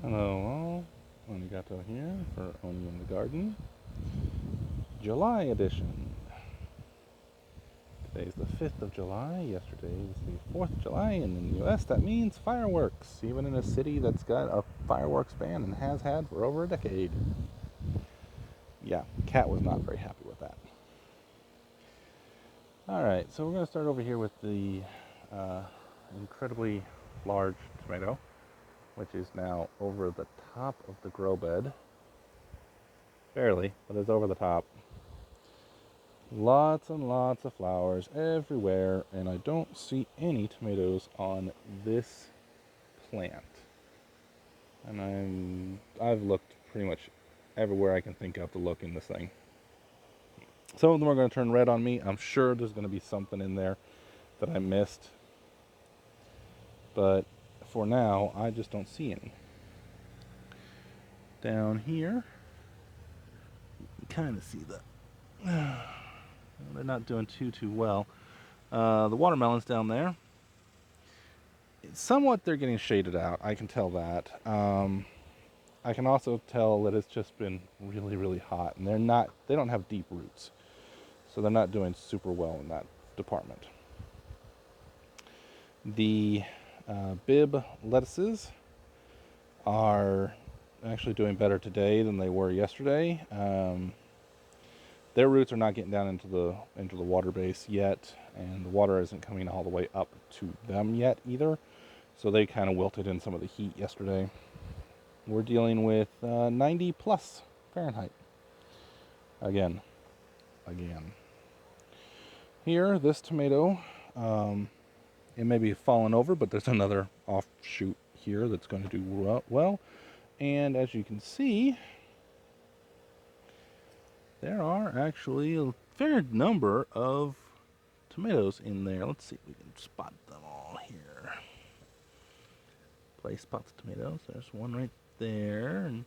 Hello all, Onigato here for Oni in the Garden, July edition. Today's the 5th of July, yesterday was the 4th of July, and in the US that means fireworks, even in a city that's got a fireworks ban and has had for over a decade. Yeah, Cat was not very happy with that. Alright, so we're going to start over here with the incredibly large tomato, which is now over the top of the grow bed. Barely, but it's over the top. Lots and lots of flowers everywhere, and I don't see tomatoes on this plant. And I've looked pretty much everywhere I can think of to look in this thing. Some of them are going to turn red on me. I'm sure there's going to be something in there that I missed. But for now, I just don't see any. Down here, you can kind of see that. They're not doing too well. The watermelons down there, somewhat they're getting shaded out. I can tell that. I can also tell that it's just been really hot, and they don't have deep roots, so they're not doing super well in that department. The bib lettuces are actually doing better today than they were yesterday. Their roots are not getting down into the water base yet, and the water isn't coming all the way up to them yet either. So they kind of wilted in some of the heat yesterday. We're dealing with 90 plus Fahrenheit. Again. Here, this tomato, it may be fallen over, but there's another offshoot here that's going to do well. And as you can see, there are actually a fair number of tomatoes in there. Let's see if we can spot them all here. Play spots of tomatoes. There's one right there, and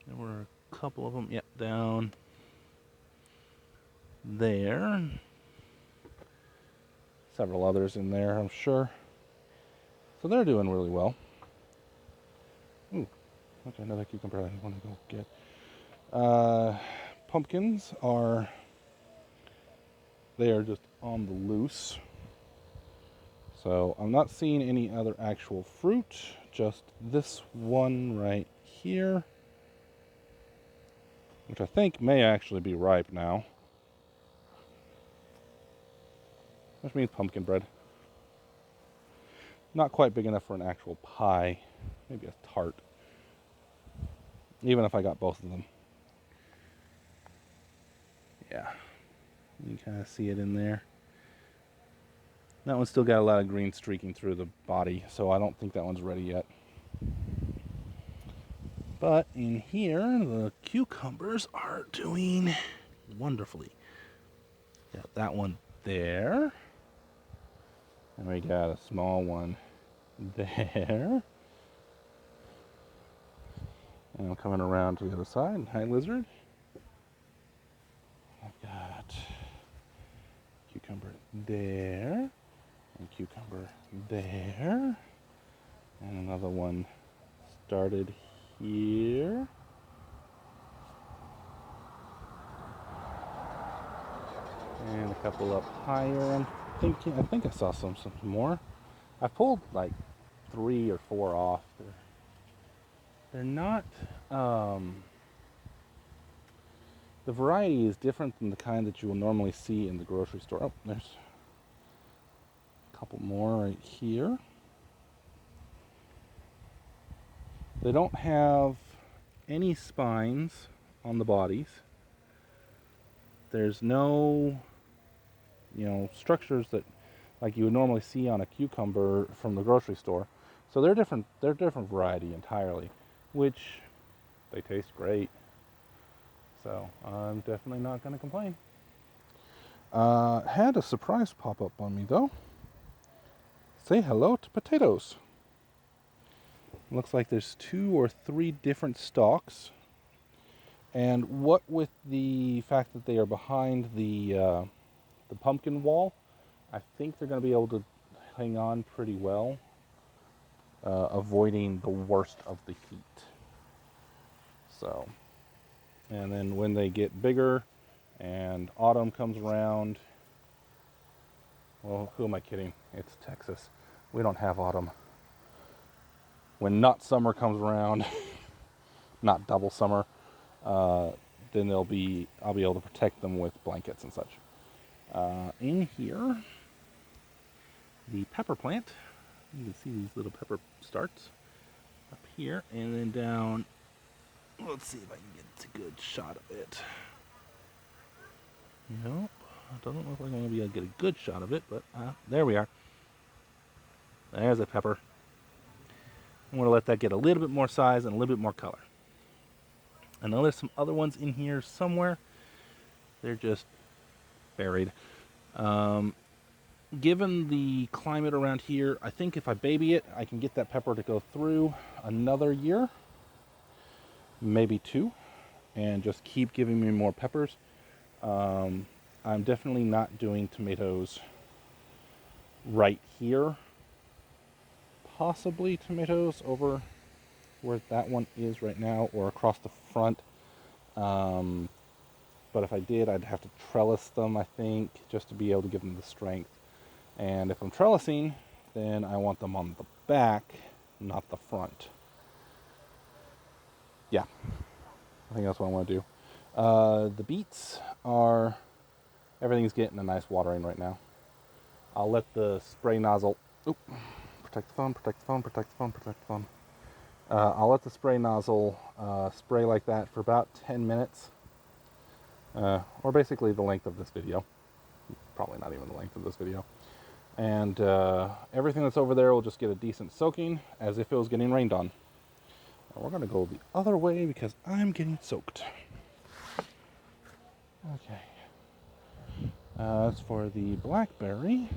there were a couple of them, down there. Several others in there, I'm sure. So they're doing really well. Ooh, that's another cucumber I want to go get. Pumpkins are just on the loose. So I'm not seeing any other actual fruit, just this one right here, which I think may actually be ripe now. Which means pumpkin bread. Not quite big enough for an actual pie, maybe a tart. Even if I got both of them. Yeah, you can kind of see it in there. That one's still got a lot of green streaking through the body, so I don't think that one's ready yet. But in here, the cucumbers are doing wonderfully. Got that one there. And we got a small one there. And I'm coming around to the other side. Hi, lizard. I've got cucumber there. And cucumber there. And another one started here. And a couple up higher. I think I saw some more. I pulled like 3 or 4 off. They're not. The variety is different than the kind that you will normally see in the grocery store. Oh, there's a couple more right here. They don't have any spines on the bodies. There's no, structures that like you would normally see on a cucumber from the grocery store. So they're different. They're different variety entirely, which they taste great. So I'm definitely not going to complain. Had a surprise pop up on me though. Say hello to potatoes. Looks like there's 2 or 3 different stalks. And what with the fact that they are behind the pumpkin wall, I think they're going to be able to hang on pretty well. avoiding the worst of the heat. So, and then when they get bigger and autumn comes around, well, who am I kidding? It's Texas. We don't have autumn. When not summer comes around, not double summer, then I'll be able to protect them with blankets and such. In here, the pepper plant. You can see these little pepper starts up here, and then down. Let's see if I can get a good shot of it. Nope, it doesn't look like I'm going to be able to get a good shot of it, but there we are. There's a pepper. I'm going to let that get a little bit more size and a little bit more color. I know there's some other ones in here somewhere. They're just buried. Given the climate around here, I think if I baby it, I can get that pepper to go through another year, maybe 2, and just keep giving me more peppers. I'm definitely not doing tomatoes right here. Possibly tomatoes over where that one is right now, or across the front. But if I did, I'd have to trellis them, I think, just to be able to give them the strength. And if I'm trellising, then I want them on the back, not the front. Yeah, I think that's what I want to do. The beets are, everything's getting a nice watering right now. I'll let the spray nozzle, protect the phone, protect the phone, protect the phone, protect the phone. I'll let the spray nozzle spray like that for about 10 minutes. Or basically the length of this video. Probably not even the length of this video. And everything that's over there will just get a decent soaking, as if it was getting rained on. Now we're going to go the other way because I'm getting soaked. Okay. As for the blackberry,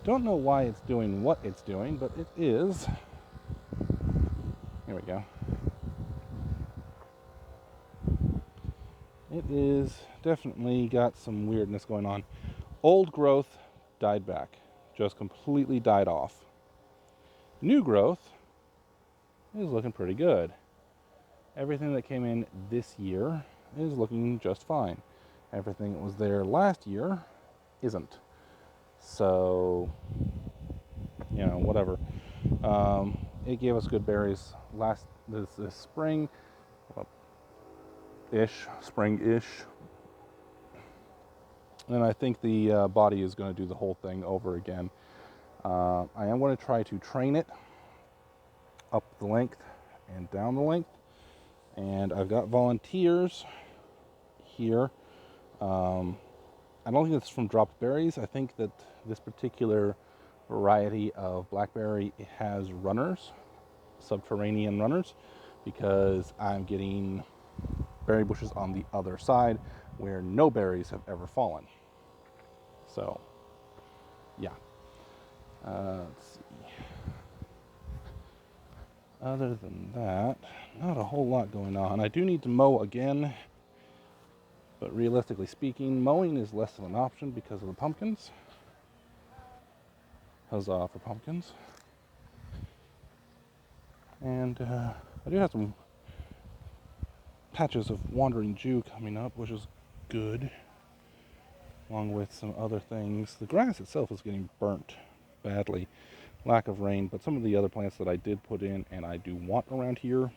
don't know why it's doing what it's doing, but it is. Here we go. It is definitely got some weirdness going on. Old growth died back, just completely died off. New growth is looking pretty good. Everything that came in this year is looking just fine. Everything that was there last year isn't. So, whatever. It gave us good berries this spring. Spring-ish. And I think the body is going to do the whole thing over again. I am going to try to train it up the length and down the length. And I've got volunteers here. I don't think it's from dropped berries. I think that this particular variety of blackberry has runners, subterranean runners, because I'm getting berry bushes on the other side where no berries have ever fallen. So, yeah. Let's see. Other than that, not a whole lot going on. I do need to mow again, but realistically speaking, mowing is less of an option because of the pumpkins. Huzzah for pumpkins. And I do have some patches of wandering Jew coming up, which is good, along with some other things. The grass itself is getting burnt badly, lack of rain, but some of the other plants that I did put in and I do want around here,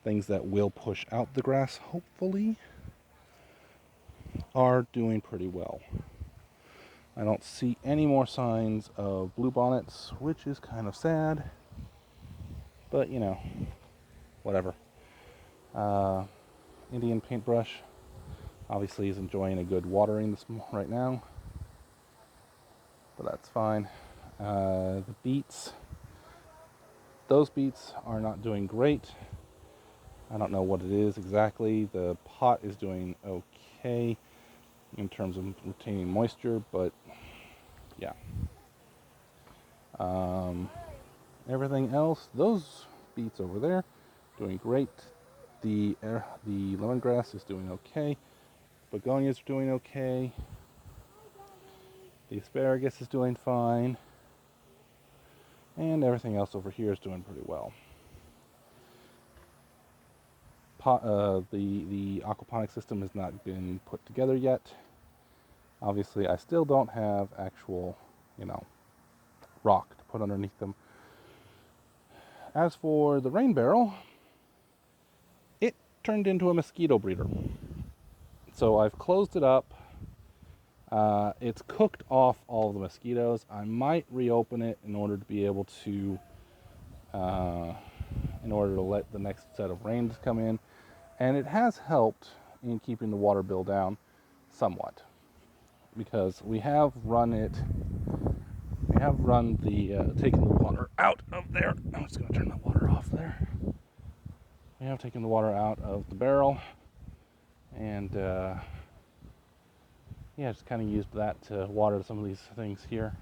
things that will push out the grass, hopefully, are doing pretty well. I don't see any more signs of bluebonnets, which is kind of sad, but whatever. Indian paintbrush obviously is enjoying a good watering right now, but that's fine. The beets, those beets are not doing great. I don't know what it is exactly. The pot is doing okay in terms of retaining moisture, but yeah. Everything else, those beets over there, doing great. The lemongrass is doing okay. Begonias are doing okay. The asparagus is doing fine. And everything else over here is doing pretty well. The aquaponic system has not been put together yet. Obviously, I still don't have actual, rock to put underneath them. As for the rain barrel, it turned into a mosquito breeder. So I've closed it up. It's cooked off all of the mosquitoes. I might reopen it in order to be able to, in order to let the next set of rains come in. And it has helped in keeping the water bill down somewhat, because we have run taken the water out of there. I'm just going to turn the water off there. We have taken the water out of the barrel, and yeah, just kind of used that to water some of these things here.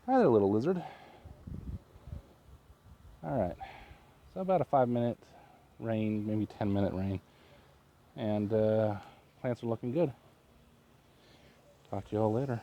Hi there, little lizard. Alright, so about a 5-minute rain, maybe 10-minute rain, and plants are looking good. Talk to you all later.